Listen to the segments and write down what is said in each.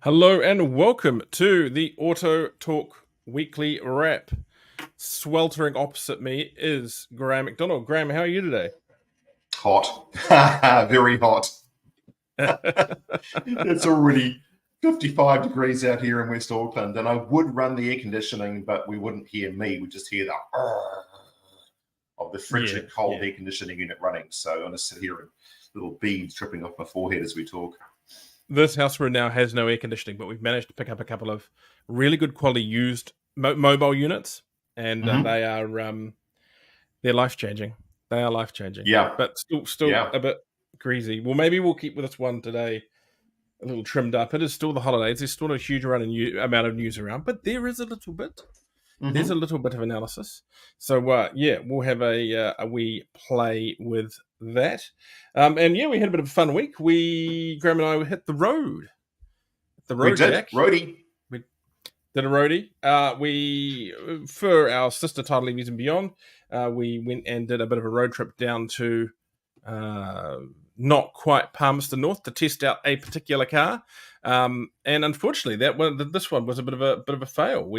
Hello and welcome to the AutoTalk Weekly Wrap. Sweltering opposite me is Graham McDonald. Graham, how are you today? Hot. Very hot. It's already 55 degrees out here in West Auckland, and I would run the air conditioning, but we wouldn't hear me. We'd just hear the of the Yeah, frigid cold yeah. air conditioning unit running. So I'm going to sit here and little beads dripping off my forehead as we talk. This house room now has no air conditioning, but we've managed to pick up a couple of really good quality used mobile units, and Mm-hmm. they're life changing. They are life changing, Yeah, but still yeah. a bit greasy. Well, maybe we'll keep with this one today a little trimmed up. It is still the holidays. There's still a huge amount of news around, but there is a little bit. There's a Mm-hmm. little bit of analysis. So yeah, we'll have a wee play with that. And yeah, we had a bit of a fun week. Graham and I hit the road. The We road, did. Jack. Roadie. We did a roadie. We for our sister Tidal Levies and Beyond, we went and did a bit of a road trip down to uh, not quite Palmerston North to test out a particular car. And unfortunately, this one was a bit of a fail.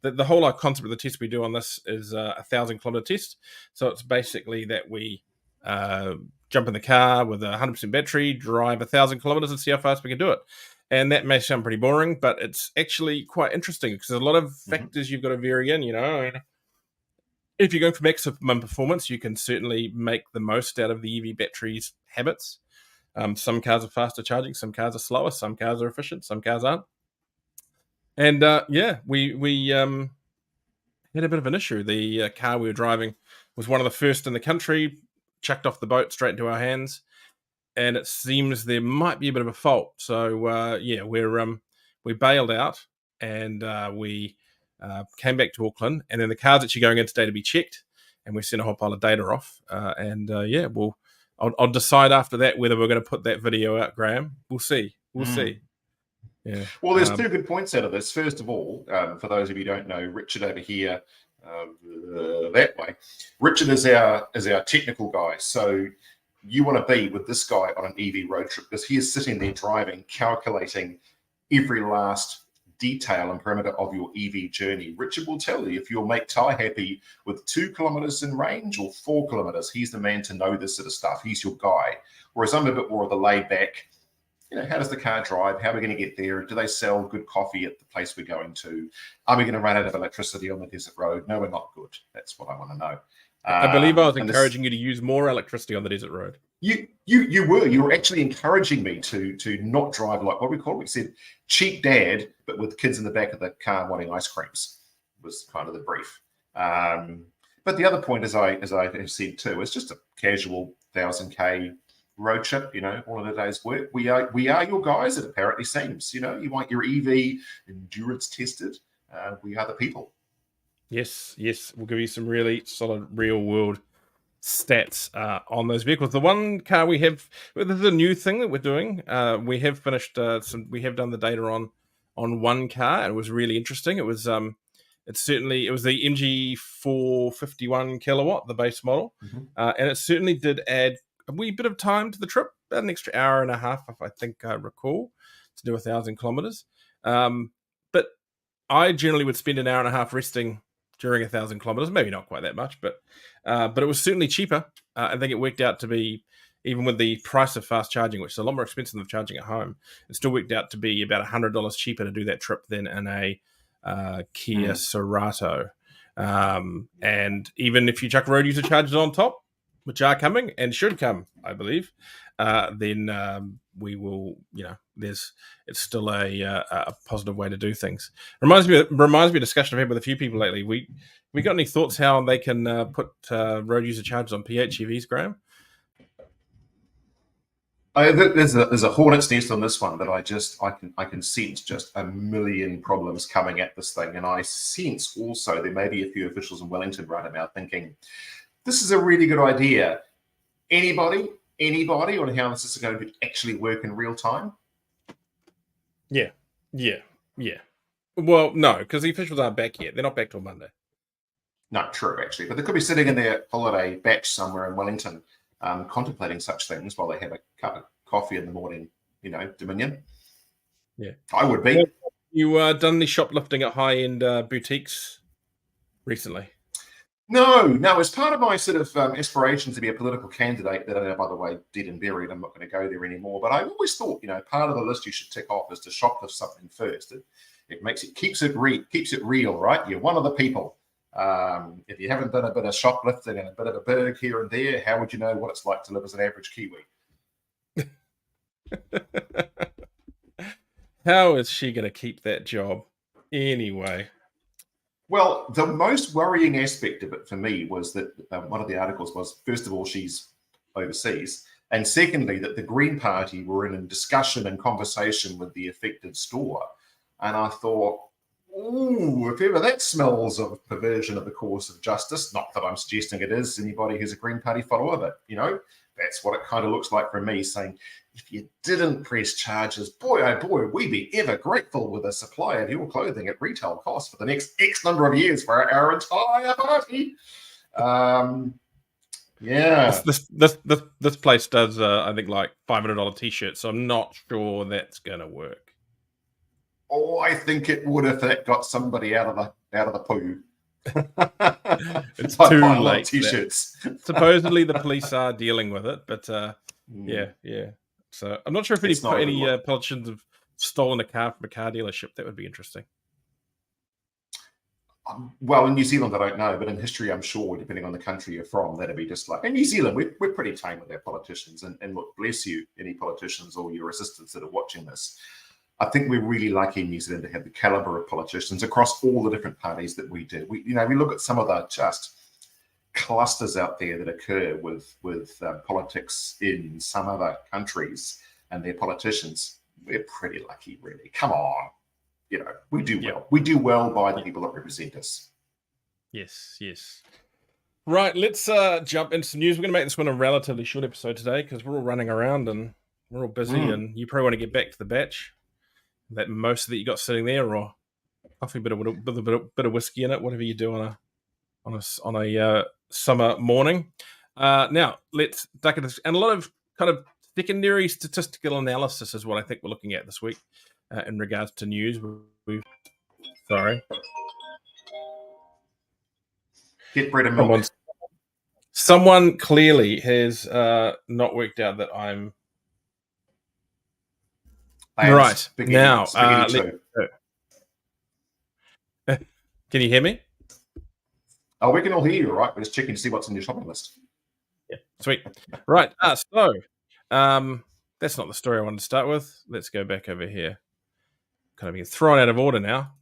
The whole concept of the test we do on this is a 1,000-kilometer test. So it's basically that we uh, jump in the car with a 100% battery, drive 1,000 kilometers, and see how fast we can do it. And that may sound pretty boring, but it's actually quite interesting because there's a lot of Mm-hmm. factors you've got to vary in. And if you're going for maximum performance, you can certainly make the most out of the EV battery's habits. Some cars are faster charging, some cars are slower, some cars are efficient, some cars aren't. And yeah, we had a bit of an issue. The car we were driving was one of the first in the country, chucked off the boat straight into our hands, and it seems there might be a bit of a fault. So yeah, we bailed out and we came back to Auckland, and then the car's actually going in today to be checked, and we sent a whole pile of data off. And yeah, I'll decide after that whether we're going to put that video out, Graham. We'll see. We'll Mm. see. Yeah. Well, there's two good points out of this. First of all, for those of you who don't know, Richard over here, that way, Richard is our technical guy. So you want to be with this guy on an EV road trip because he is sitting there driving, calculating every last detail and parameter of your EV journey. Richard will tell you if you'll make Ty happy with 2 kilometers in range or 4 kilometers. He's the man to know this sort of stuff. He's your guy. Whereas I'm a bit more of the laid back, how does the car drive? How are we going to get there? Do they sell good coffee at the place we're going to? Are we going to run out of electricity on the desert road? No, we're not good. That's what I want to know. I believe I was And this, encouraging you to use more electricity on the desert road. you were actually encouraging me to not drive like what we call it. We said cheap dad, but with kids in the back of the car wanting ice creams was kind of the brief. But the other point, as I have said too, is just a casual 1,000K road trip, all of the day's work. We are your guys, it apparently seems. You want your EV endurance tested. We are the people. Yes, we'll give you some really solid real world stats on those vehicles. The one car we have, this is a new thing that we're doing. We have finished we have done the data on one car, and it was really interesting. It was it was the MG 451 kilowatt, the base model, Mm-hmm. and it certainly did add a wee bit of time to the trip, about an extra hour and a half, if I think I recall, to do 1,000 kilometers. But I generally would spend an hour and a half resting during 1,000 kilometers, maybe not quite that much, but it was certainly cheaper. I think it worked out to be, even with the price of fast charging, which is a lot more expensive than charging at home, it still worked out to be about $100 cheaper to do that trip than in a Kia Mm. Cerato. And even if you chuck road user charges on top, which are coming and should come, I believe, then we will, it's still a positive way to do things. Reminds me of a discussion I've had with a few people lately. We got any thoughts how they can put road user charges on PHEVs, Graham? There's a hornet's nest on this one that I can sense just a million problems coming at this thing, and I sense also there may be a few officials in Wellington right now thinking this is a really good idea. Anybody on how this is going to actually work in real time? Yeah. Well, no, because the officials aren't back yet. They're not back till Monday. Not true, actually, but they could be sitting in their holiday batch somewhere in Wellington, contemplating such things while they have a cup of coffee in the morning. Dominion. Yeah. I would be. You done any shoplifting at high-end boutiques recently? No. As part of my sort of aspirations to be a political candidate, that I know, by the way, dead and buried, I'm not going to go there anymore. But I always thought, part of the list you should tick off is to shoplift something first. It keeps it real, right? You're one of the people. If you haven't done a bit of shoplifting and a bit of a berg here and there, how would you know what it's like to live as an average Kiwi? How is she going to keep that job anyway? Well, the most worrying aspect of it for me was that one of the articles was, first of all, she's overseas, and secondly, that the Green Party were in a discussion and conversation with the affected store. And I thought, ooh, if ever that smells of perversion of the course of justice, not that I'm suggesting it is anybody who's a Green Party follower, but, that's what it kind of looks like for me, saying, if you didn't press charges, boy, oh boy, we'd be ever grateful with a supply of your clothing at retail cost for the next X number of years for our entire party. Yeah. This place does, I think, like $500 t-shirts, so I'm not sure that's going to work. Oh, I think it would if that got somebody out of the poo. It's too late. T-shirts. Supposedly the police are dealing with it, but yeah. So I'm not sure if any politicians have stolen a car from a car dealership. That would be interesting. Well, in New Zealand, I don't know, but in history, I'm sure, depending on the country you're from, that'd be just like, in New Zealand, we're pretty tame with our politicians. And look, bless you, any politicians or your assistants that are watching this. I think we're really lucky in New Zealand to have the caliber of politicians across all the different parties that we do. We look at some of the just clusters out there that occur with politics in some other countries and their politicians. We're pretty lucky, really. Come on. We do well. We do well by the people that represent us. Yes. Right, let's jump into some news. We're going to make this one a relatively short episode today because we're all running around and we're all busy and you probably want to get back to the batch. That most that you got sitting there, or coffee, bit of whiskey in it, whatever you do on a summer morning. Now let's duck into this, and a lot of kind of secondary statistical analysis is what I think we're looking at this week in regards to news. Sorry, get bread and milk. Someone clearly has not worked out that I'm. Right now, can you hear me? Oh, we can all hear you, right? We're just checking to see what's in your shopping list. Yeah, sweet. Right, so that's not the story I wanted to start with. Let's go back over here. Kind of being thrown out of order now.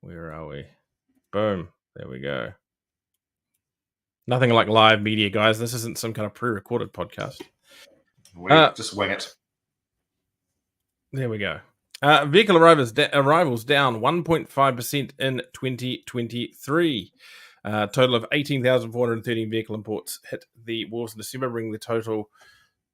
Where are we? Boom. There we go. Nothing like live media, guys. This isn't some kind of pre-recorded podcast. We just wing it. There we go. Vehicle arrivals down 1.5% in 2023. Total of 18,413 vehicle imports hit the wharves in December, bringing the total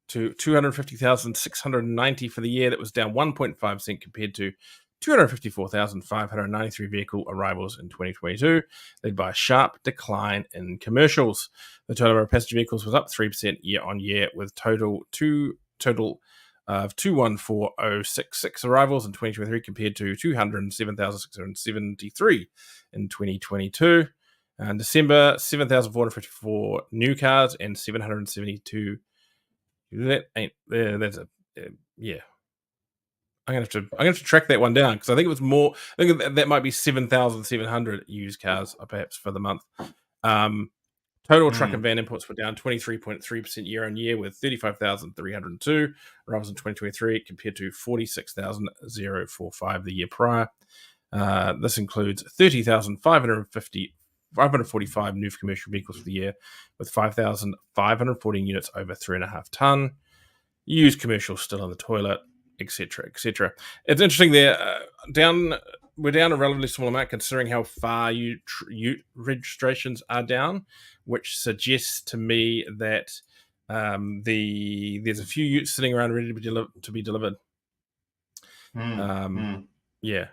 to 250,690 for the year. That was down 1.5% compared to 254,593 vehicle arrivals in 2022, led by a sharp decline in commercials. The total number of passenger vehicles was up 3% year on year, with total of 214,066 arrivals in 2023 compared to 207,673 in 2022. In December, 7,454 new cars and 772. That ain't that's a yeah. I'm gonna have to track that one down because I think it was more. I think that might be 7,700 used cars, perhaps, for the month. Total truck and van imports were down 23.3% year on year, with 35,302 arrivals in 2023 compared to 46,045 the year prior. This includes 30,545 new commercial vehicles for the year, with 5,514 units over 3.5 ton. Used commercials still on the toilet, etc., etc. It's interesting there. We're down a relatively small amount considering how far ute registrations are down, which suggests to me that there's a few utes sitting around ready to be delivered. Yeah.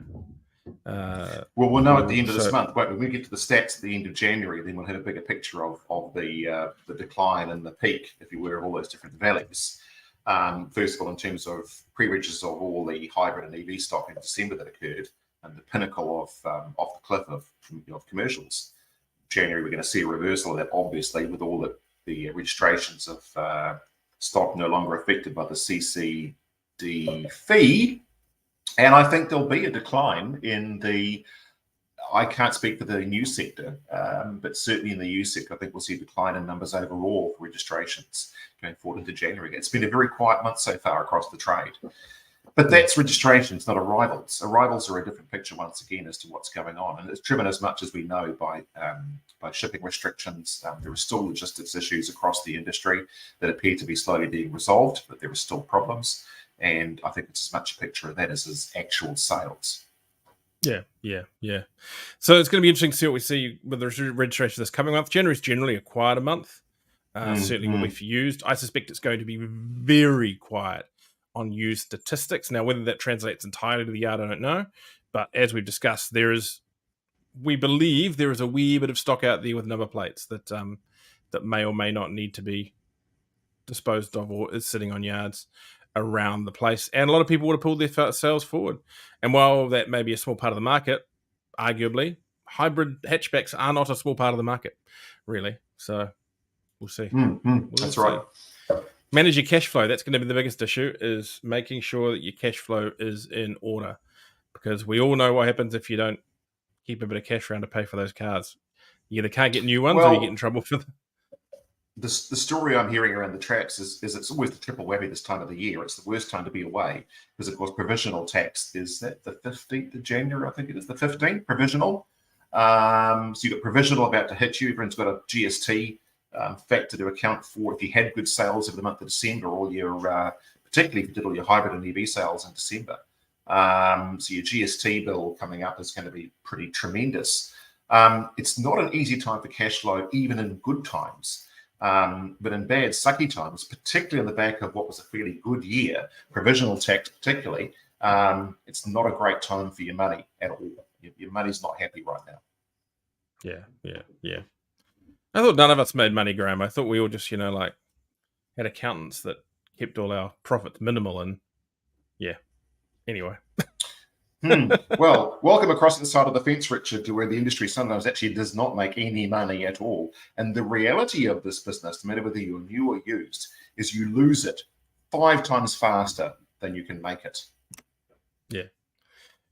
Well, we'll know at the end of this month. When we get to the stats at the end of January, then we'll have a bigger picture of the decline and the peak, if you were, of all those different valleys. First of all, in terms of pre-registers of all the hybrid and EV stock in December that occurred, and the pinnacle of off the cliff of commercials. January, we're going to see a reversal of that, obviously, with all the registrations of stock no longer affected by the CCD fee. And I think there'll be a decline in I can't speak for the news sector, but certainly in the news sector, I think we'll see a decline in numbers overall for registrations going forward into January. It's been a very quiet month so far across the trade. But that's registrations, not arrivals. Arrivals are a different picture once again as to what's going on. And it's driven as much as we know by shipping restrictions. There are still logistics issues across the industry that appear to be slowly being resolved, but there are still problems. And I think it's as much a picture of that as actual sales. Yeah. So it's going to be interesting to see what we see with the registration this coming month. January is generally a quieter month. Certainly will be for used. I suspect it's going to be very quiet on used statistics. Now, whether that translates entirely to the yard, I don't know. But as we've discussed, we believe there is a wee bit of stock out there with number plates that may or may not need to be disposed of or is sitting on yards around the place. And a lot of people would have pulled their sales forward. And while that may be a small part of the market, arguably, hybrid hatchbacks are not a small part of the market, really. So we'll see. That's right. Manage your cash flow. That's going to be the biggest issue, is making sure that your cash flow is in order. Because we all know what happens if you don't keep a bit of cash around to pay for those cars. You either can't get new ones or you get in trouble for them. The story I'm hearing around the traps is it's always the triple whammy this time of the year. It's the worst time to be away because, of course, provisional tax is that the 15th of January, I think it is the 15th, provisional. So you've got provisional about to hit you. Everyone's got a GST factor to account for if you had good sales over the month of December, or your, particularly if you did all your hybrid and EV sales in December. So your GST bill coming up is going to be pretty tremendous. It's not an easy time for cash flow, even in good times. But in bad, sucky times, particularly on the back of what was a fairly good year, provisional tax particularly, it's not a great time for your money at all. Your money's not happy right now. Yeah. I thought none of us made money, Graham. I thought we all just, had accountants that kept all our profits minimal. And anyway. Well, welcome across the side of the fence, Richard, to where the industry sometimes actually does not make any money at all. And the reality of this business, no matter whether you're new or used, is you lose it 5 times faster than you can make it.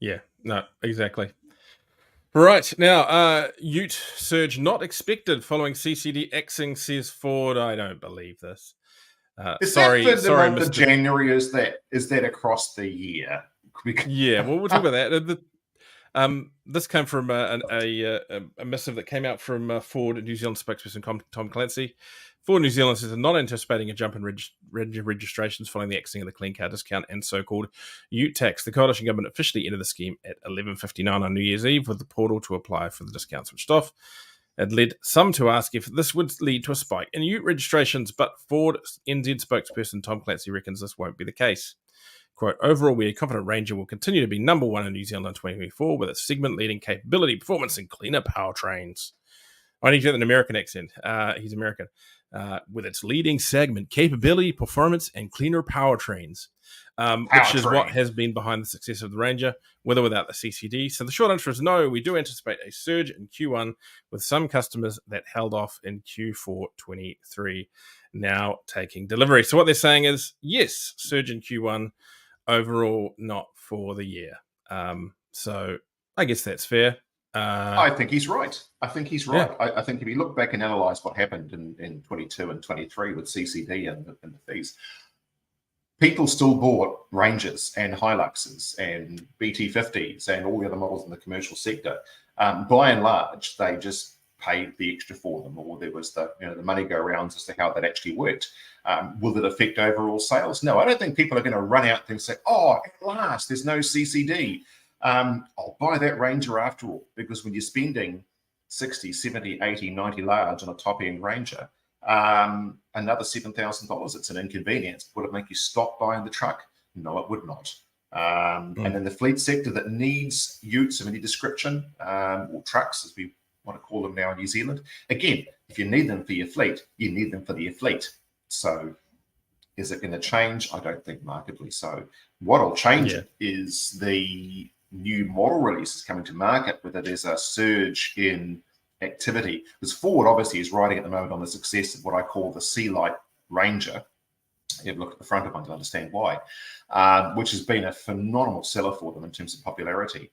Yeah, no, exactly. Right, now, Ute surge not expected following CCD axing, says Ford. I don't believe this. Sorry, month of January? Is that across the year? Yeah, well, we'll talk about that. This came from a missive that came out from Ford New Zealand spokesperson Tom Clancy. Ford New Zealand says they're not anticipating a jump in registrations following the axing of the clean car discount and so-called Ute tax. The coalition government officially entered the scheme at 11:59 on New Year's Eve, with the portal to apply for the discount switched off. It led some to ask if this would lead to a spike in Ute registrations, but Ford NZ spokesperson Tom Clancy reckons this won't be the case. Quote, overall, we are confident Ranger will continue to be number one in New Zealand in 2024 with its segment-leading capability, performance, and cleaner powertrains. I need to get an American accent. He's American. With its leading segment, capability, performance, and cleaner powertrains, which is what has been behind the success of the Ranger, with or without the CCD. So the short answer is no, we do anticipate a surge in Q1 with some customers that held off in Q4 23 now taking delivery. So what they're saying is, yes, surge in Q1, overall not for the year. So I guess that's fair. I think he's right. I think if you look back and analyse what happened in 22 and 23 with CCD and the fees, people still bought Rangers and Hiluxes and BT50s and all the other models in the commercial sector. By and large, they just paid the extra for them, or there was the money go around as to how that actually worked. Will it affect overall sales? No, I don't think people are going to run out and say, oh, at last, there's no CCD. I'll buy that Ranger after all, because when you're spending 60, 70, 80, 90 large on a top-end Ranger, another $7,000, it's an inconvenience. Would it make you stop buying the truck? No, it would not. And in the fleet sector that needs utes of any description, or trucks, as we want to call them now in New Zealand, again, if you need them for your fleet, you need them for your fleet. So Is it going to change? I don't think markedly so. What'll change Yeah. it is the new model releases coming to market, whether there's a surge in activity. Because Ford obviously is riding at the moment on the success of what I call the Sea Light Ranger. You look at the front of one to understand why, which has been a phenomenal seller for them in terms of popularity.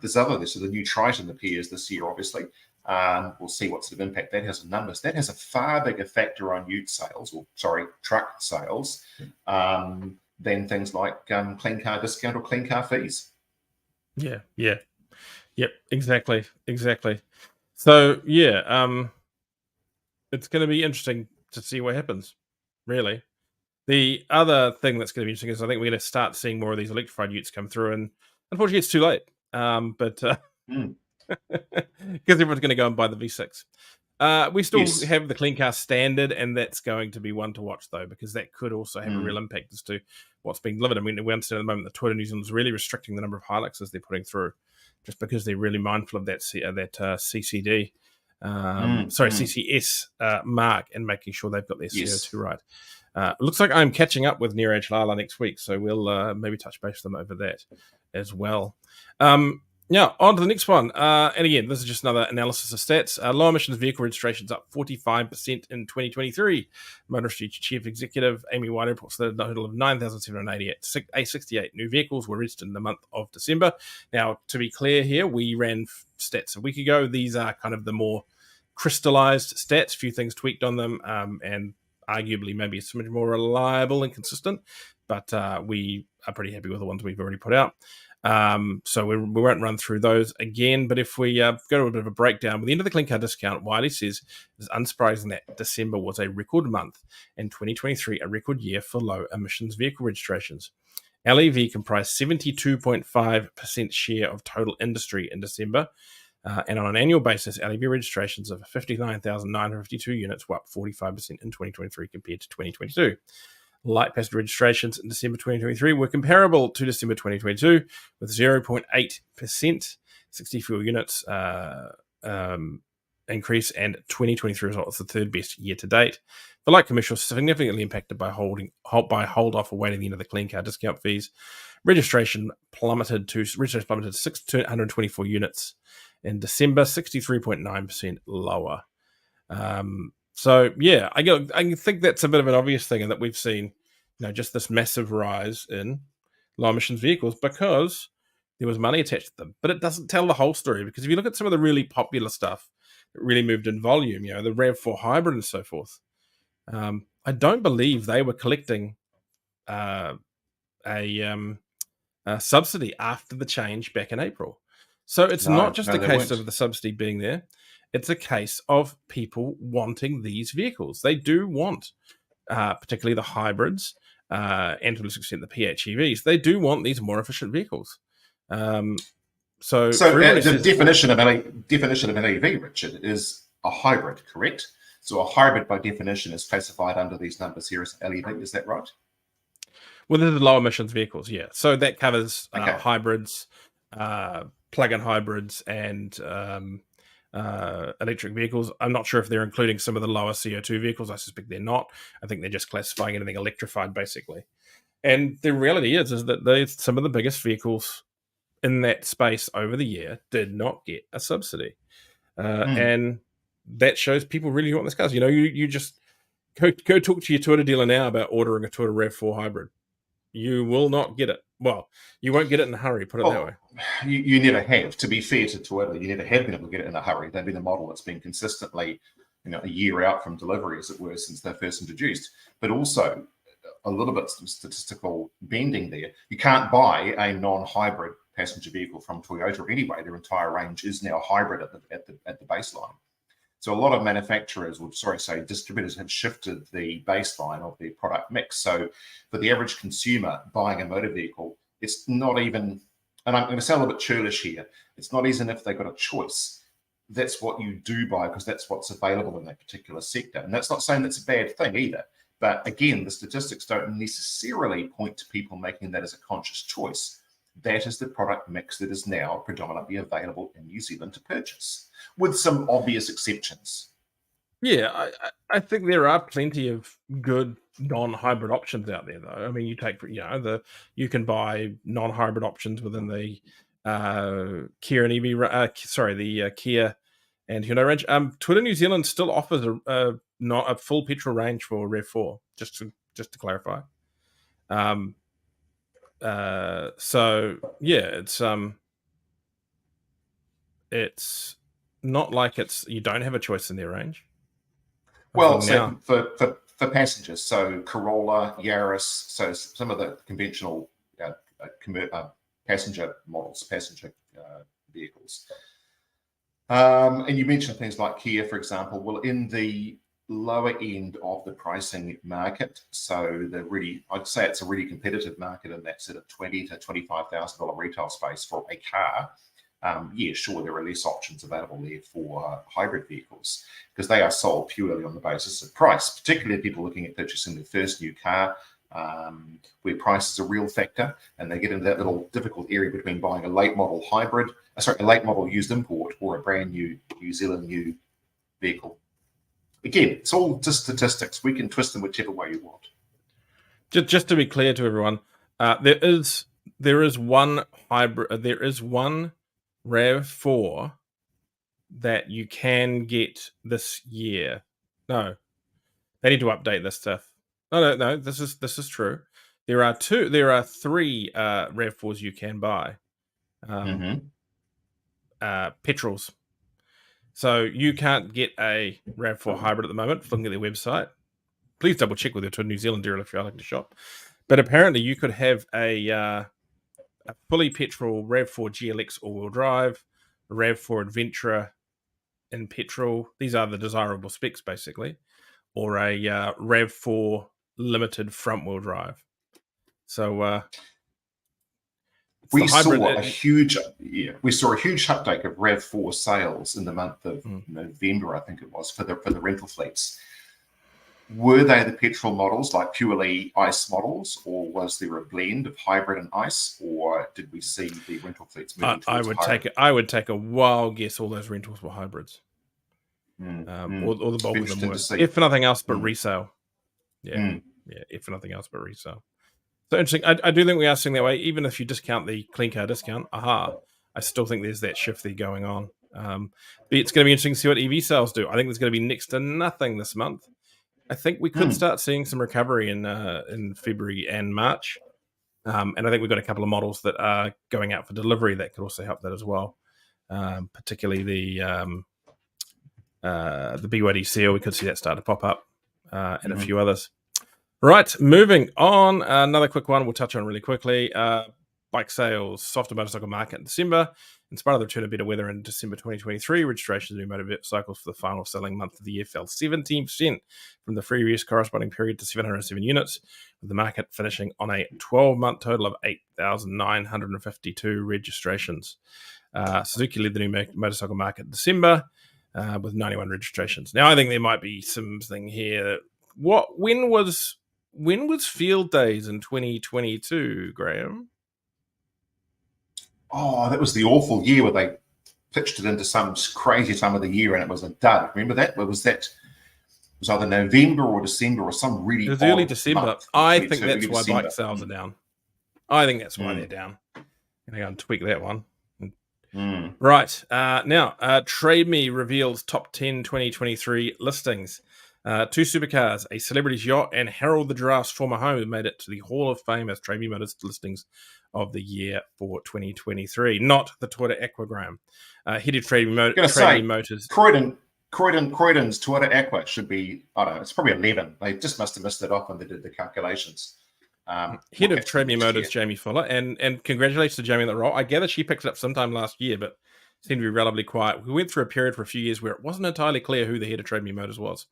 There's the new Triton appears this year, obviously. We'll see what sort of impact that has on numbers. That has a far bigger factor on truck sales than things like clean car discount or clean car fees. Yeah. Yep. Exactly. So it's going to be interesting to see what happens. Really, the other thing that's going to be interesting is I think we're going to start seeing more of these electrified utes come through, and unfortunately, it's too late. Because everyone's going to go and buy the V6. We still have the clean car standard, and that's going to be one to watch, though, because that could also have a real impact as to what's being delivered. I mean, we understand at the moment that Toyota New Zealand is really restricting the number of Hiluxes they're putting through, just because they're really mindful of that CCD, CCS mark, and making sure they've got their CO2 right. Looks like I'm catching up with Near Edge Lala next week, so we'll maybe touch base with them over that as well. Now, on to the next one. And again, this is just another analysis of stats. Low emissions vehicle registrations up 45% in 2023. Motor Industry Chief Executive Amy White reports that a total of 9,768 new vehicles were registered in the month of December. Now, to be clear here, we ran stats a week ago. These are kind of the more crystallized stats, few things tweaked on them, and arguably maybe so much more reliable and consistent. But we are pretty happy with the ones we've already put out. So we won't run through those again, but if we go to a bit of a breakdown, with the end of the clean car discount, Wiley says it's unsurprising that December was a record month and 2023 a record year for low emissions vehicle registrations. LEV comprised 72.5% share of total industry in December, and on an annual basis, LEV registrations of 59,952 units were up 45% in 2023 compared to 2022. Light passenger registrations in December 2023 were comparable to December 2022, with 0.8%, 60 fuel units increase, and 2023 result was the third best year to date. For light commercial, significantly impacted by hold off awaiting the end of the clean car discount fees, registration plummeted to 624 units in December, 63.9% lower. So yeah, I think that's a bit of an obvious thing, and that we've seen, just this massive rise in low emissions vehicles because there was money attached to them. But it doesn't tell the whole story, because if you look at some of the really popular stuff that really moved in volume, the RAV4 hybrid and so forth, I don't believe they were collecting a subsidy after the change back in April. So it's not just a case of the subsidy being there. It's a case of people wanting these vehicles. They do want, particularly the hybrids, and to a certain extent the PHEVs, they do want these more efficient vehicles. So the definition of LEV, Richard, is a hybrid, correct? So a hybrid by definition is classified under these numbers here as LEV, is that right? Well, they're the low emissions vehicles, yeah. So that covers hybrids, plug-in hybrids, and electric vehicles. I'm not sure if they're including some of the lower CO2 vehicles. I suspect they're not. I think they're just classifying anything electrified, basically. And the reality is that some of the biggest vehicles in that space over the year did not get a subsidy. And that shows people really want this cars. You just go talk to your Toyota dealer now about ordering a Toyota RAV4 hybrid. You will not get it. Well, you won't get it in a hurry, put it that way. You never have. To be fair to Toyota, you never have been able to get it in a hurry. They've been a model that's been consistently, a year out from delivery, as it were, since they first introduced. But also, a little bit of statistical bending there. You can't buy a non-hybrid passenger vehicle from Toyota anyway. Their entire range is now hybrid at the baseline. So a lot of manufacturers, distributors have shifted the baseline of their product mix. So for the average consumer buying a motor vehicle, it's not even, and I'm going to sound a little bit churlish here, it's not even if they've got a choice. That's what you do buy because that's what's available in that particular sector. And that's not saying that's a bad thing either. But again, the statistics don't necessarily point to people making that as a conscious choice. That is the product mix that is now predominantly available in New Zealand to purchase, with some obvious exceptions. Yeah, I think there are plenty of good non-hybrid options out there, though. I mean, you take you can buy non-hybrid options within the Kia and the Kia and Hyundai range. Twitter New Zealand still offers not a full petrol range for Rev4, just to clarify. So yeah, it's not like you don't have a choice in their range. Well, so for passengers, so Corolla, Yaris, so some of the conventional passenger models, passenger vehicles. And you mentioned things like Kia, for example. Well, in the lower end of the pricing market, so I'd say it's a really competitive market in that sort of $20,000 to $25,000 retail space for a car. Yeah, sure, there are less options available there for hybrid vehicles because they are sold purely on the basis of price, particularly people looking at purchasing their first new car, where price is a real factor, and they get into that little difficult area between buying a late model a late model used import or a brand new New Zealand new vehicle. Again, it's all just statistics. We can twist them whichever way you want. Just to be clear to everyone, there is one hybrid. There is one RAV4 that you can get this year. No, they need to update this stuff. No. This is true. There are three RAV4s you can buy. Petrols. So you can't get a RAV4 hybrid at the moment. Looking at their website, please double check with your New Zealand dealer if you're looking to shop. But apparently, you could have a fully petrol RAV4 GLX all-wheel drive, a RAV4 Adventurer in petrol. These are the desirable specs, basically, or a RAV4 Limited front-wheel drive. So we saw a huge uptake of RAV4 sales in the month of November, I think it was, for the rental fleets. Were they the petrol models, like purely ICE models, or was there a blend of hybrid and ICE, or did we see the rental fleets moving towards hybrid? I would take a wild guess all those rentals were hybrids. Or the bulk of them were. If for nothing else but resale. Yeah, if for nothing else but resale. So interesting. I do think we are seeing that way, even if you discount the clean car discount. I still think there's that shift there going on. It's going to be interesting to see what EV sales do. I think there's going to be next to nothing this month. I think we could start seeing some recovery in February and March. And I think we've got a couple of models that are going out for delivery that could also help that as well. Particularly the BYD Seal, we could see that start to pop up, and a few others. Right, moving on. Another quick one we'll touch on really quickly. Bike sales, softer motorcycle market in December. In spite of the return of better weather in December 2023, registrations of new motorcycles for the final selling month of the year fell 17% from the previous corresponding period to 707 units, with the market finishing on a 12-month total of 8,952 registrations. Suzuki led the new motorcycle market in December with 91 registrations. Now, I think there might be something here. When was Field Days in 2022, Graham? Oh, that was the awful year where they pitched it into some crazy time of the year and it was a dud. Remember that? It was either November or December or some really It was early December. I think that's why bike sales are down. I think that's why they're down. I'm going to go and tweak that one. Right. Now, Trade Me reveals top 10 2023 listings. Two supercars, a celebrity's yacht, and Harold the Giraffe's former home made it to the Hall of Fame as Trade Me Motors listings of the year for 2023. Not the Toyota Aquagram. Head of Trade Me Motors. Croydon's Toyota Aqua should be, I don't know, it's probably 11. They just must have missed it off when they did the calculations. Head of Trade Me Motors, Jamie Fuller, and congratulations to Jamie on that role. I gather she picked it up sometime last year, but seemed to be relatively quiet. We went through a period for a few years where it wasn't entirely clear who the head of Trade Me Motors was.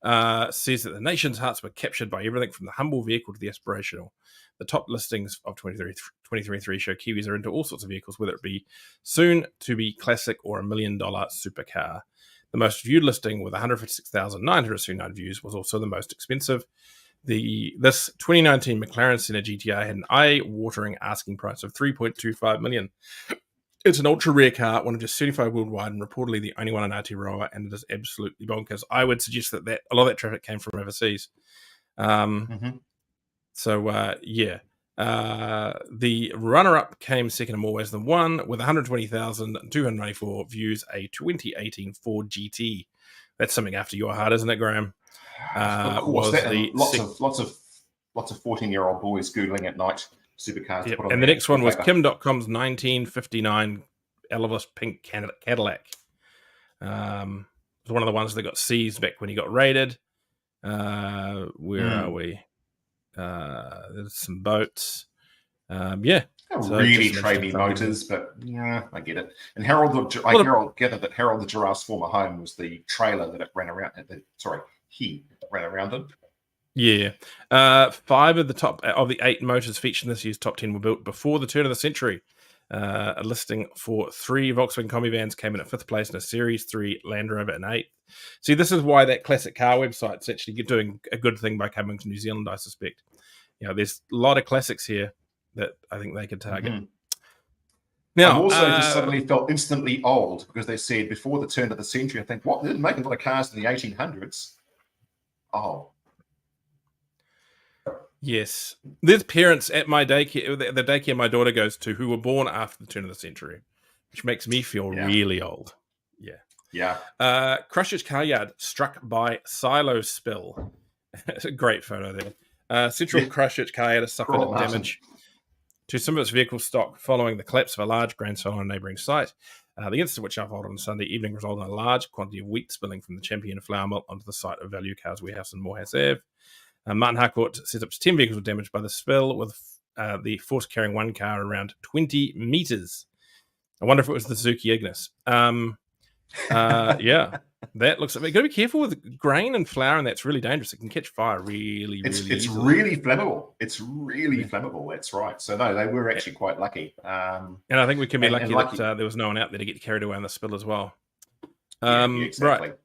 Says that the nation's hearts were captured by everything from the humble vehicle to the aspirational. The top listings of 2023 show Kiwis are into all sorts of vehicles, whether it be soon-to-be classic or $1 million supercar. The most viewed listing with 156,939 views was also the most expensive. This 2019 McLaren Senna GTR had an eye-watering asking price of $3.25 million. It's an ultra rare car, one of just 35 worldwide, and reportedly the only one in Aotearoa, and it is absolutely bonkers. I would suggest that a lot of that traffic came from overseas. Yeah. The runner-up came second in more ways than one, with 120,294 views, a 2018 Ford GT. That's something after your heart, isn't it, Graham? Of course, that and lots of 14-year-old boys googling at night supercars. Yep. To put on and the next one was Kim.com's 1959 Elvis pink Cadillac. It was one of the ones that got seized back when he got raided. Where are we? There's some boats. Really tradie motors, but yeah, I get it. And gathered that Harold the Giraffe's former home was the trailer that it ran around. He ran around in. Yeah, 5 of the 8 motors featured in this year's top 10 were built before the turn of the century. A listing for 3 Volkswagen Combi vans came in at 5th place, and a Series 3 Land Rover in 8th. See, this is why that classic car website's actually doing a good thing by coming to New Zealand, I suspect. There's a lot of classics here that I think they could target. Mm-hmm. Now, I've also just suddenly felt instantly old because they said before the turn of the century. I think, what? They didn't make a lot of cars in the 1800s. Oh. Yes. There's parents at my daycare, the daycare my daughter goes to, who were born after the turn of the century, which makes me feel really old. Yeah. Christchurch car yard struck by silo spill. It's a great photo there. Central Christchurch car yard has suffered damage to some of its vehicle stock following the collapse of a large grain silo on a neighbouring site. The incident, which unfolded on Sunday evening, resulted in a large quantity of wheat spilling from the Champion flour mill onto the site of Value Cars Warehouse in Morehouse Ave. Martin Harcourt says up to 10 vehicles were damaged by the spill, with the force carrying one car around 20 metres. I wonder if it was the Suzuki Ignis. That looks. You've got to be careful with grain and flour, and that's really dangerous. It can catch fire really easily. It's really flammable. It's really flammable. That's right. So no, they were actually quite lucky. And I think we can be lucky that there was no one out there to get carried away on the spill as well. Exactly. Right.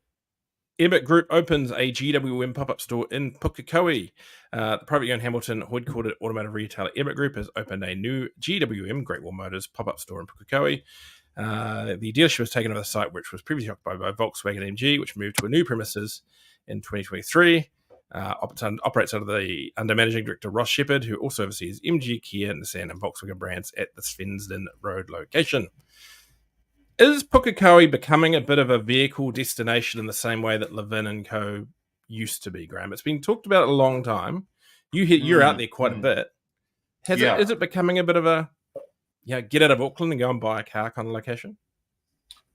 Ebert Group opens a GWM pop-up store in Pukekohe. The privately owned Hamilton headquartered automotive retailer Ebert Group has opened a new GWM, Great Wall Motors, pop-up store in Pukekohe. The dealership was taken over the site, which was previously occupied by Volkswagen MG, which moved to a new premises in 2023. Operates under Managing Director Ross Shepherd, who also oversees MG, Kia, Nissan, and Volkswagen brands at the Svensden Road location. Is Pukekohe becoming a bit of a vehicle destination in the same way that Levin and Co. used to be, Graham? It's been talked about a long time. You're out there quite a bit. Is it becoming a bit of a get out of Auckland and go and buy a car kind of location?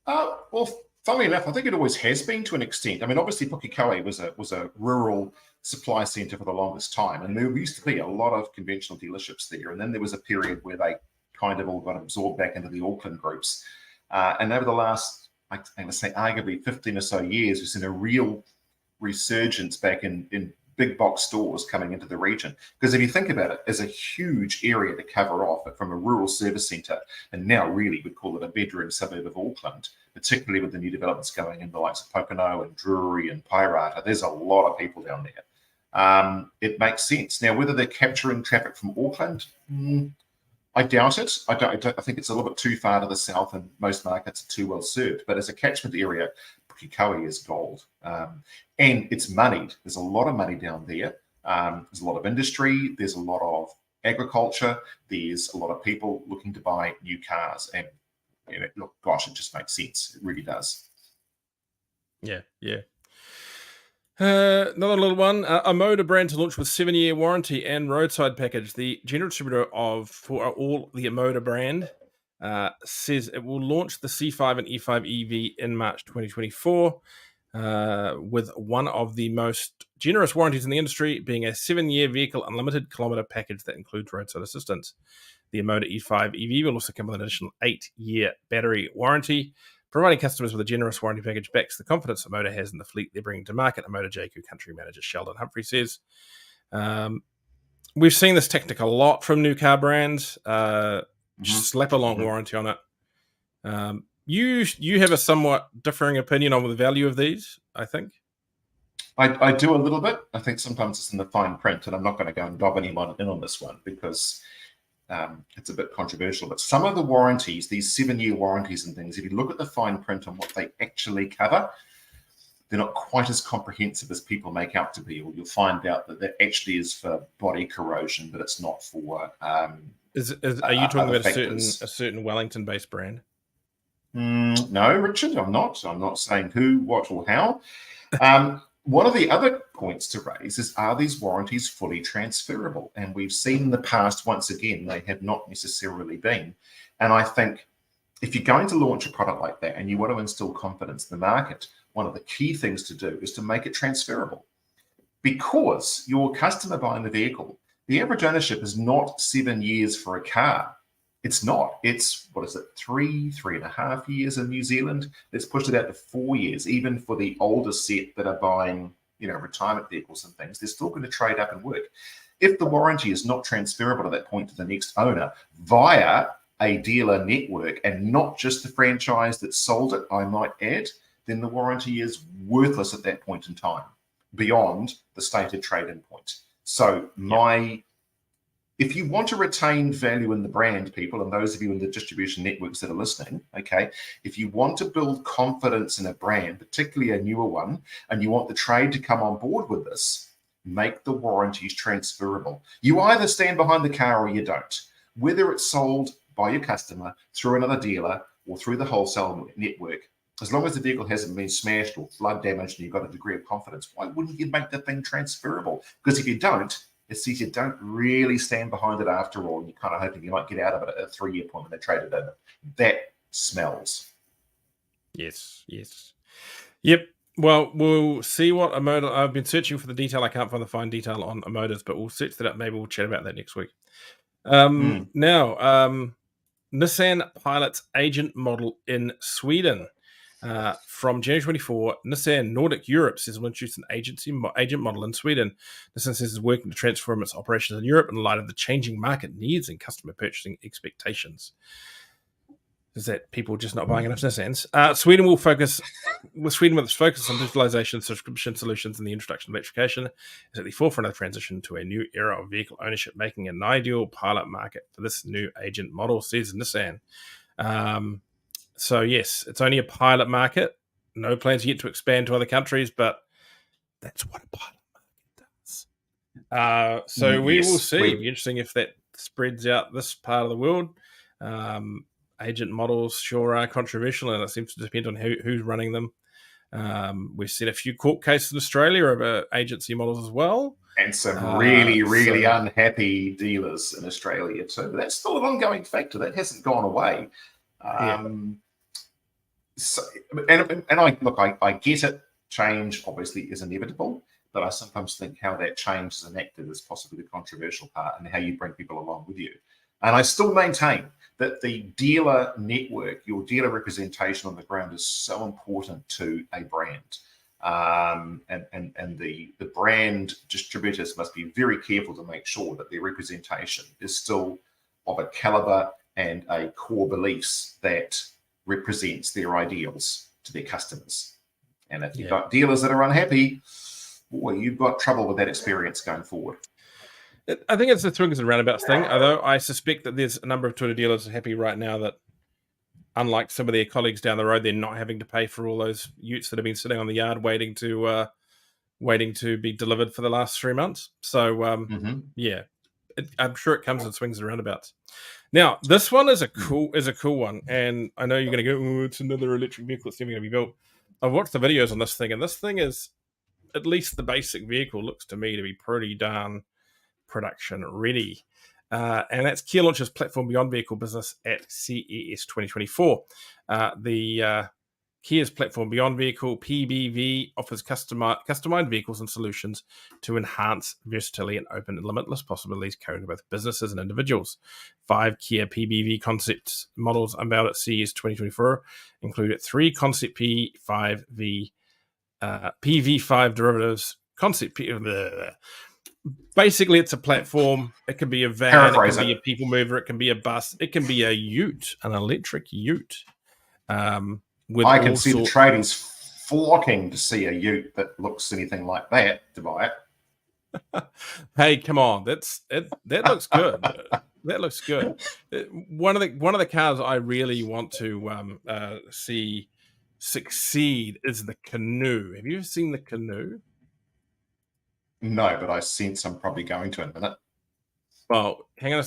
Well, funnily enough, I think it always has been to an extent. I mean, obviously Pukekohe was a rural supply centre for the longest time, and there used to be a lot of conventional dealerships there. And then there was a period where they kind of all got absorbed back into the Auckland groups. And over the last, I'm going to say, arguably 15 or so years, we've seen a real resurgence back in big box stores coming into the region. Because if you think about it, there's a huge area to cover off from a rural service centre, and now really we'd call it a bedroom suburb of Auckland, particularly with the new developments going in the likes of Pocono and Drury and Pairata. There's a lot of people down there. It makes sense. Now, whether they're capturing traffic from Auckland, I doubt it. I think it's a little bit too far to the south, and most markets are too well served. But as a catchment area, Pukekohe is gold, and it's moneyed. There's a lot of money down there. There's a lot of industry. There's a lot of agriculture. There's a lot of people looking to buy new cars, and look, gosh, it just makes sense. It really does. Yeah. Another little one. A motor brand to launch with 7-year warranty and roadside package. The general distributor for all the Amoda brand says it will launch the C5 and E5 EV in March 2024 with one of the most generous warranties in the industry, being a 7-year vehicle unlimited kilometer package that includes roadside assistance. The Amoda E5 EV will also come with an additional 8-year battery warranty. Providing customers with a generous warranty package backs the confidence that Amoda has in the fleet they're bringing to market, Amoda JQ country manager Sheldon Humphrey says. We've seen this tactic a lot from new car brands. Just slap a long warranty on it. You have a somewhat differing opinion on the value of these, I think. I do a little bit. I think sometimes it's in the fine print, and I'm not going to go and dob anyone in on this one because it's a bit controversial, but some of the warranties, these 7-year warranties and things, if you look at the fine print on what they actually cover, they're not quite as comprehensive as people make out to be, or you'll find out that that actually is for body corrosion, but it's not for. Are you talking about a certain Wellington-based brand? No, Richard, I'm not. I'm not saying who, what, or how. One of the other points to raise is, are these warranties fully transferable? And we've seen in the past, once again, they have not necessarily been. And I think if you're going to launch a product like that and you want to instill confidence in the market, one of the key things to do is to make it transferable. Because your customer buying the vehicle, the average ownership is not 7 years for a car. It's not. It's, 3.5 years in New Zealand. Let's push it out to 4 years, even for the older set that are buying, retirement vehicles and things. They're still going to trade up and work. If the warranty is not transferable at that point to the next owner via a dealer network and not just the franchise that sold it, I might add, then the warranty is worthless at that point in time, beyond the stated trade-in point. So if you want to retain value in the brand, people, and those of you in the distribution networks that are listening, okay, if you want to build confidence in a brand, particularly a newer one, and you want the trade to come on board with this, make the warranties transferable. You either stand behind the car or you don't. Whether it's sold by your customer, through another dealer, or through the wholesale network, as long as the vehicle hasn't been smashed or flood damaged and you've got a degree of confidence, why wouldn't you make the thing transferable? Because if you don't, it says you don't really stand behind it after all, and you're kind of hoping you might get out of it at a 3-year point when they trade it in. That smells. Yes. Yep. Well, we'll see what Omoda. I've been searching for the detail. I can't find the fine detail on Omodas, but we'll search that up. Maybe we'll chat about that next week. Now, Nissan pilots agent model in Sweden. From January 24, Nissan Nordic Europe says it will introduce an agent model in Sweden. Nissan says it's working to transform its operations in Europe in light of the changing market needs and customer purchasing expectations. Is that people just not buying enough Nissans? Sweden with its focus on digitalization, subscription solutions, and the introduction of electrification, is at the forefront of the transition to a new era of vehicle ownership, making it an ideal pilot market for this new agent model, says Nissan. So yes, it's only a pilot market. No plans yet to expand to other countries, but that's what a pilot market does. So we will see. It'll be interesting if that spreads out this part of the world. Agent models sure are controversial, and it seems to depend on who's running them. We've seen a few court cases in Australia over agency models as well. And some really unhappy dealers in Australia too. But that's still an ongoing factor. That hasn't gone away. So, and I get it. Change obviously is inevitable, but I sometimes think how that change is enacted is possibly the controversial part, and how you bring people along with you. And I still maintain that the dealer network, your dealer representation on the ground, is so important to a brand. And the brand distributors must be very careful to make sure that their representation is still of a caliber and a core beliefs that represents their ideals to their customers. And if you've got dealers that are unhappy, boy, you've got trouble with that experience going forward. I think it's a swings and roundabouts thing, although I suspect that there's a number of Twitter dealers happy right now that, unlike some of their colleagues down the road, they're not having to pay for all those utes that have been sitting on the yard waiting to be delivered for the last 3 months. So, I'm sure it comes in swings and roundabouts. Now, this one is a cool one, and I know you're going to go, oh, it's another electric vehicle that's never going to be built. I've watched the videos on this thing, and this thing is, at least the basic vehicle looks to me to be pretty darn production ready. And that's Kia launches platform beyond vehicle business at CES 2024. The Kia's platform beyond vehicle PBV offers customized vehicles and solutions to enhance versatility and open and limitless possibilities carried to both businesses and individuals. 5 Kia PBV concept models unveiled at CES 2024 included 3 concept PV5 derivatives. Basically, it's a platform. It can be a van, it can be a people mover, it can be a bus, it can be a ute, an electric ute. I can see the tradies flocking to see a ute that looks anything like that to buy it. Hey, come on, that looks good. That looks good. One of the cars I really want to see succeed is the Canoe. Have you ever seen the Canoe? No, but I sense I'm probably going to in a minute. Well, hang on a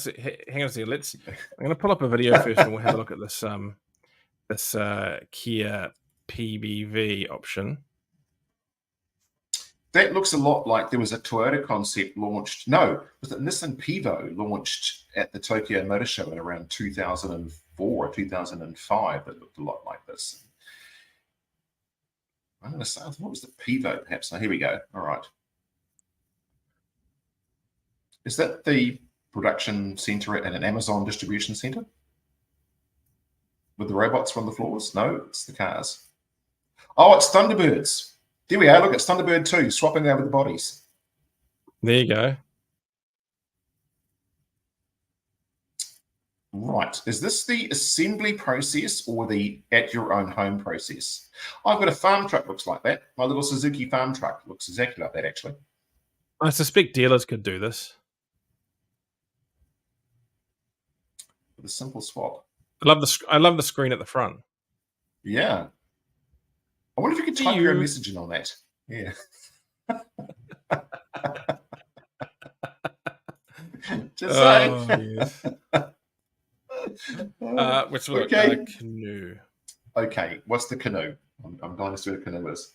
hang on a second. I'm going to pull up a video first, and we'll have a look at this Kia PBV option. That looks a lot like there was a Toyota concept launched. No, was it Nissan Pivo launched at the Tokyo Motor Show in around 2004 or 2005 that looked a lot like this. I'm going to say, what was the Pivo perhaps? Now, here we go. All right. Is that the production center at an Amazon distribution center? With the robots from the floors? No, it's the cars. Oh, it's Thunderbirds. There we are. Look, it's Thunderbird 2 swapping over the bodies. There you go. Right. Is this the assembly process or the at your own home process? I've got a farm truck looks like that. My little Suzuki farm truck looks exactly like that, actually. I suspect dealers could do this. With a simple swap. I love the screen at the front. Yeah. I wonder if you could type your own message in on that. Yeah. Just saying. Yes. Which one? Okay. Canoe. Okay, what's the Canoe? I'm dying to see what a Canoe is.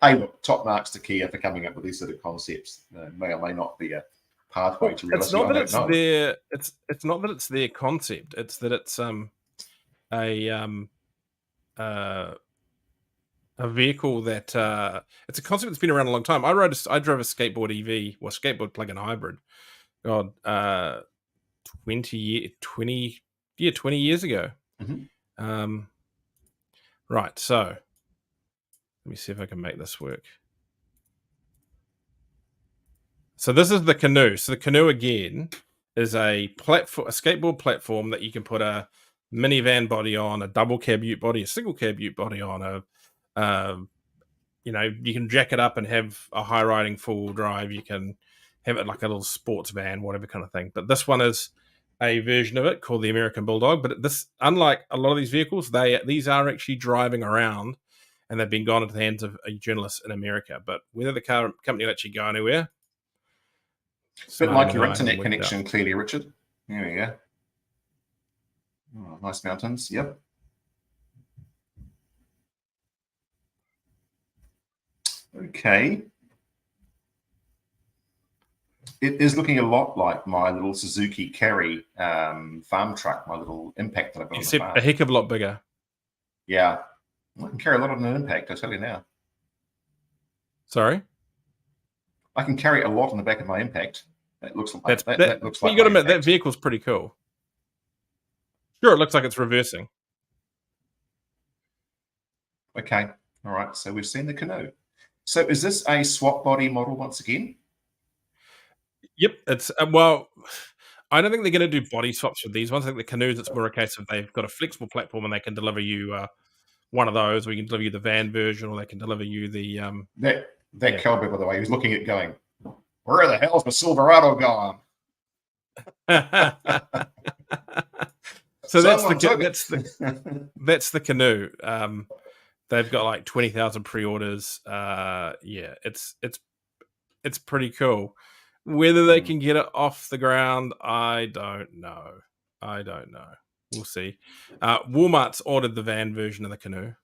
Hey, look, top marks to Kia for coming up with these sort of concepts. May or may not be a pathway to reality. It's not that it's their. It's not that it's their concept. It's that it's a vehicle that it's a concept that's been around a long time. I drove a skateboard EV, or skateboard plug-in hybrid. God, 20 years ago. Mm-hmm. Right, so let me see if I can make this work. So this is the Canoe. So the Canoe again is a skateboard platform that you can put a minivan body on, a double cab ute body, a single cab ute body on, you can jack it up and have a high riding full drive. You can have it like a little sports van, whatever kind of thing. But this one is a version of it called the American Bulldog. But this, unlike a lot of these vehicles, these are actually driving around, and they've been gone into the hands of a journalist in America. But whether the car company will actually go anywhere, bit like your internet connection, clearly, Richard. There we go. Oh, nice mountains. Yep. Okay. It is looking a lot like my little Suzuki Carry farm truck, my little Impact that I've got on the farm. Except a heck of a lot bigger. Yeah. I can carry a lot on an Impact, I tell you now. Sorry? I can carry a lot on the back of my Impact. That looks like that looks like you got to admit, that vehicle's pretty cool. Sure, it looks like it's reversing. Okay. All right. So we've seen the Canoe. So is this a swap body model once again? Yep. It's well, I don't think they're going to do body swaps with these ones. I think the Canoes, it's more a case of they've got a flexible platform and they can deliver you one of those, or you can deliver you the van version, or they can deliver you the that cowboy, by the way, he was looking at going, where the hell's my Silverado gone? So that's the Canoe. They've got like 20,000 pre-orders. Yeah, it's pretty cool. Whether they can get it off the ground, I don't know. We'll see. Walmart's ordered the van version of the Canoe.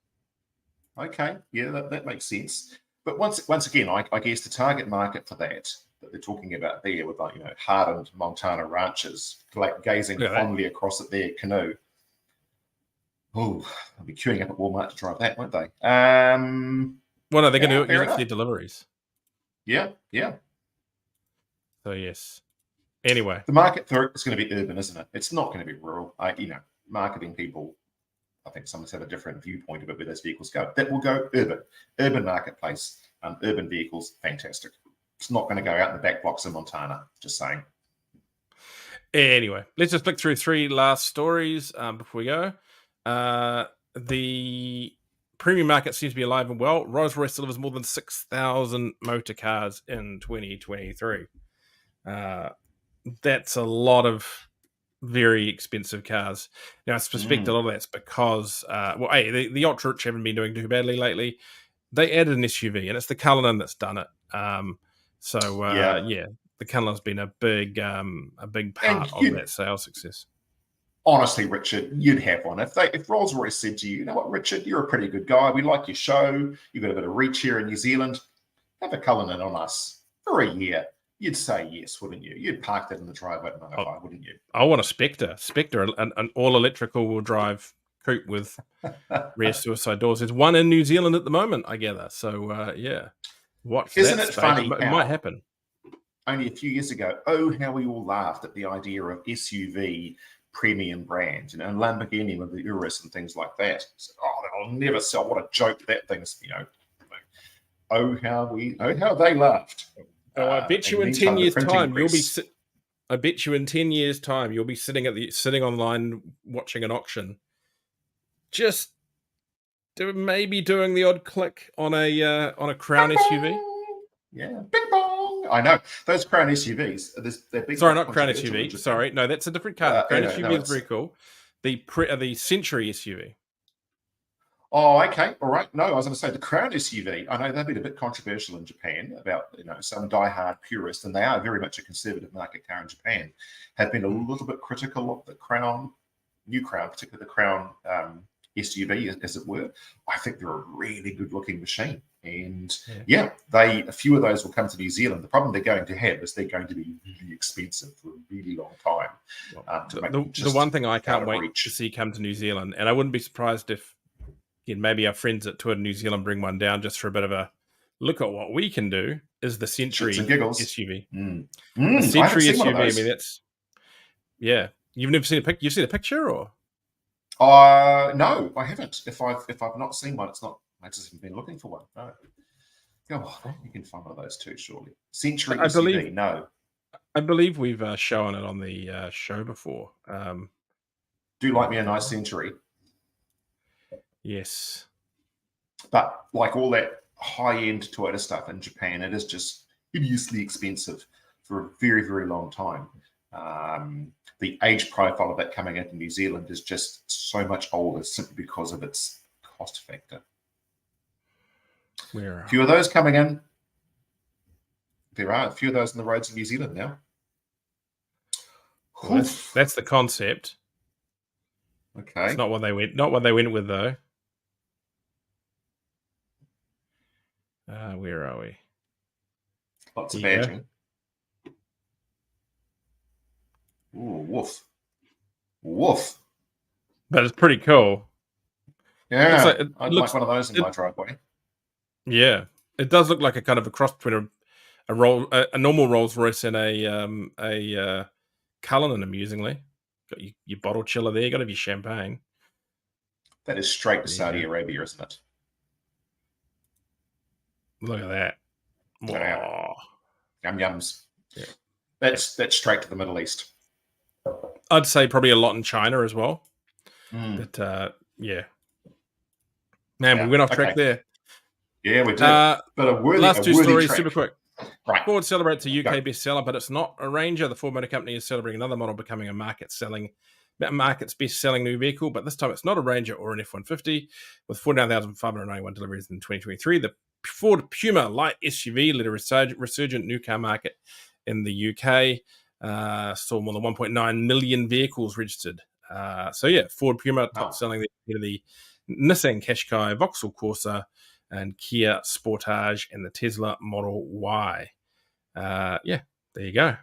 Okay, yeah, that makes sense. But once again, I guess the target market for that they're talking about there, with like hardened Montana ranchers gazing fondly across at their Canoe. Oh, they'll be queuing up at Walmart to drive that, won't they? Well, no, they're going to use it for their deliveries. Yeah. So yes. Anyway, the market for it is going to be urban, isn't it? It's not going to be rural. Marketing people, I think some have a different viewpoint about where those vehicles go. That will go urban marketplace, urban vehicles, fantastic. It's not going to go out in the back blocks of Montana. Just saying. Anyway, let's just flick through 3 last stories before we go. The premium market seems to be alive and well. Rolls-Royce delivers more than 6,000 motor cars in 2023. That's a lot of very expensive cars. Now, I suspect a lot of that's because, the Ultra Rich haven't been doing too badly lately. They added an SUV, and it's the Cullinan that's done it. The Cullinan's been a big part of that sales success. Honestly, Richard, you'd have one. If Rolls-Royce said to you, you know what, Richard, you're a pretty good guy. We like your show. You've got a bit of reach here in New Zealand. Have a Cullinan on us for a year. You'd say yes, wouldn't you? You'd park that in the driveway at 905, wouldn't you? I want a Spectre, an all-electric all-wheel drive coupe with rear suicide doors. There's one in New Zealand at the moment, I gather. So, watch Isn't that it space. funny? It might happen. Only a few years ago, how we all laughed at the idea of SUV premium brands, and Lamborghini with the Urus and things like that. So, they'll never sell. What a joke that thing's, how they laughed. I bet you in 10 years' time you'll be. I bet you in 10 years' time you'll be sitting online watching an auction, just maybe doing the odd click on a Crown SUV. Yeah, bing bong. I know those Crown SUVs. They're big. Sorry, not Crown SUV. Sorry, no, that's a different car. Crown SUV is very cool. The Century SUV. Oh, okay, all right. No, I was going to say the Crown SUV. I know they've been a bit controversial in Japan about some diehard purists, and they are very much a conservative market car in Japan. Have been a little bit critical of the new Crown, particularly the Crown SUV, as it were. I think they're a really good-looking machine, and a few of those will come to New Zealand. The problem they're going to have is they're going to be really expensive for a really long time. The one thing I can't wait to see come to New Zealand, and I wouldn't be surprised if maybe our friends at Tour New Zealand bring one down just for a bit of a look at what we can do, is the Century SUV. The Century SUV, I mean, that's... Yeah. You've never seen a picture? You've seen a picture, or? No, I haven't. If I've not seen one, I just haven't been looking for one. No. You can find one of those too, surely. Century SUV, no. I believe we've shown it on the show before. Do like me a nice Century. Yes. But like all that high-end Toyota stuff in Japan, it is just hideously expensive for a very, very long time. The age profile of that coming into New Zealand is just so much older simply because of its cost factor. A few of those coming in. There are a few of those on the roads in New Zealand now. Well, that's the concept. Okay. It's not what they went with, though. Where are we? Lots of badging. Ooh, woof. Woof. But it's pretty cool. Yeah, I'd like one of those in my driveway. Yeah, it does look like a kind of a cross between a normal Rolls Royce and a Cullinan. Amusingly, got your bottle chiller there. Got to be champagne. That is straight to Saudi Arabia, isn't it? Look at that. Wow. Yum yums. Yeah. That's straight to the Middle East. I'd say probably a lot in China as well. But we went off track there. Yeah, we did. But last two stories, track. super quick. Right. Ford celebrates a UK bestseller, but it's not a Ranger. The Ford Motor Company is celebrating another model becoming a market's best-selling new vehicle, but this time it's not a Ranger or an F-150. With 49,591 deliveries in 2023, the Ford Puma light SUV led a resurgent new car market in the UK. Saw more than 1.9 million vehicles registered. Ford Puma top selling the Nissan Qashqai, Vauxhall Corsa, and Kia Sportage and the Tesla Model Y. There you go.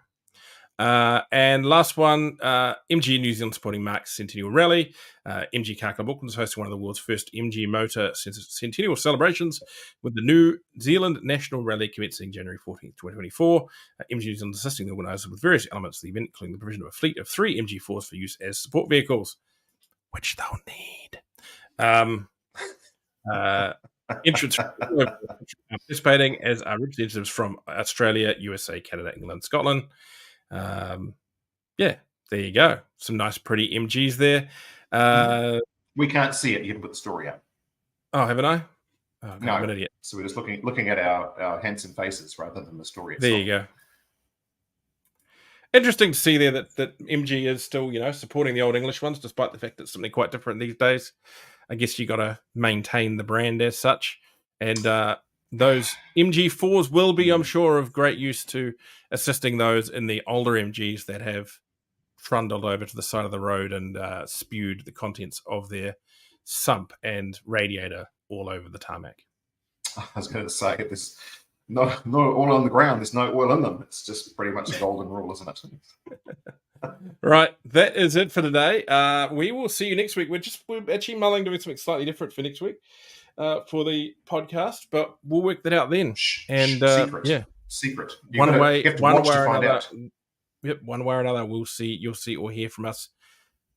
And last one, MG New Zealand supporting Mark's Centennial Rally. MG Car Club Auckland is hosting one of the world's first MG Motor Centennial celebrations with the New Zealand National Rally commencing January 14th, 2024. MG New Zealand assisting the organisers with various elements of the event, including the provision of a fleet of 3 MG4s for use as support vehicles, which they'll need. Entrants participating as representatives from Australia, USA, Canada, England, Scotland. There you go. Some nice, pretty MGs there. We can't see it. You can put the story up. Oh, haven't I? Oh, God, No. I'm an idiot. So we're just looking at our handsome faces rather than the story There itself. you go. Interesting to see there that MG is still, supporting the old English ones, despite the fact that it's something quite different these days. I guess you got to maintain the brand as such. And those MG4s will be, I'm sure, of great use to assisting those in the older MGs that have trundled over to the side of the road and spewed the contents of their sump and radiator all over the tarmac. I was going to say, there's not oil on the ground. There's no oil in them. It's just pretty much a golden rule, isn't it? Right, that is it for today. We will see you next week. We're actually mulling doing something slightly different for next week for the podcast, but we'll work that out then. And secret. You have to watch to find out. Yep, one way or another, you'll see or hear from us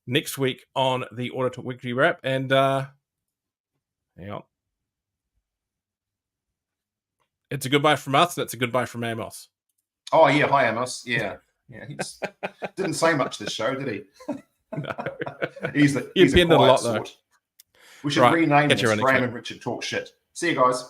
next week on the AutoTalk Weekly Wrap. And hang on. It's a goodbye from us. That's a goodbye from Amos. Oh, yeah. Hi, Amos. Yeah. He didn't say much this show, did he? No. he's a quiet a lot, sort. though. We should rename this Graham and Richard Talk Shit. See you guys.